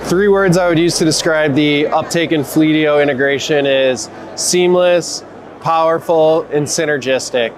Three words I would use to describe the Uptake and Fleetio integration is seamless, powerful, and synergistic.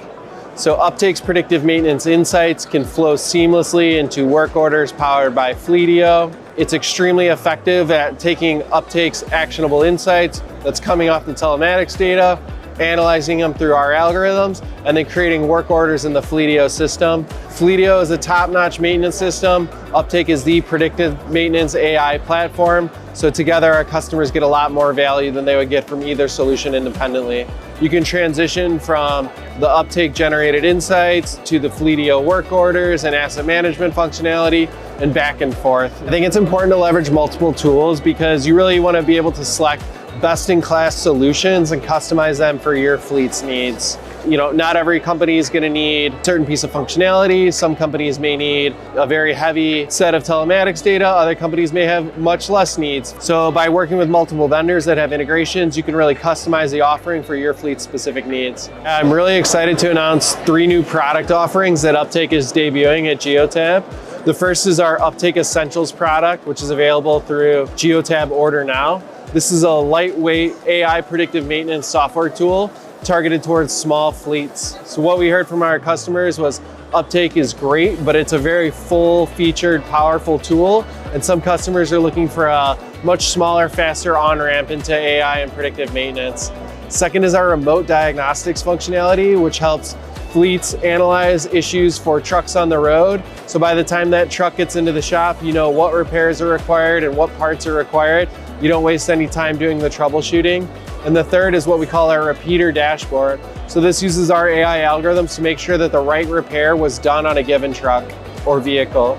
So Uptake's predictive maintenance insights can flow seamlessly into work orders powered by Fleetio. It's extremely effective at taking Uptake's actionable insights that's coming off the telematics data, analyzing them through our algorithms, and then creating work orders in the Fleetio system. Fleetio is a top-notch maintenance system. Uptake is the predictive maintenance AI platform. So together our customers get a lot more value than they would get from either solution independently. You can transition from the Uptake generated insights to the Fleetio work orders and asset management functionality and back and forth. I think it's important to leverage multiple tools because you really want to be able to select best-in-class solutions and customize them for your fleet's needs. Not every company is going to need a certain piece of functionality. Some companies may need a very heavy set of telematics data. Other companies may have much less needs. So by working with multiple vendors that have integrations, you can really customize the offering for your fleet's specific needs. I'm really excited to announce 3 new product offerings that Uptake is debuting at Geotab. The first is our Uptake Essentials product, which is available through Geotab Order Now. This is a lightweight AI predictive maintenance software tool targeted towards small fleets. So what we heard from our customers was Uptake is great, but it's a very full-featured, powerful tool, and some customers are looking for a much smaller, faster on-ramp into AI and predictive maintenance. Second is our remote diagnostics functionality, which helps fleets analyze issues for trucks on the road. So by the time that truck gets into the shop, you know what repairs are required and what parts are required. You don't waste any time doing the troubleshooting. And the third is what we call our repeater dashboard. So this uses our AI algorithms to make sure that the right repair was done on a given truck or vehicle.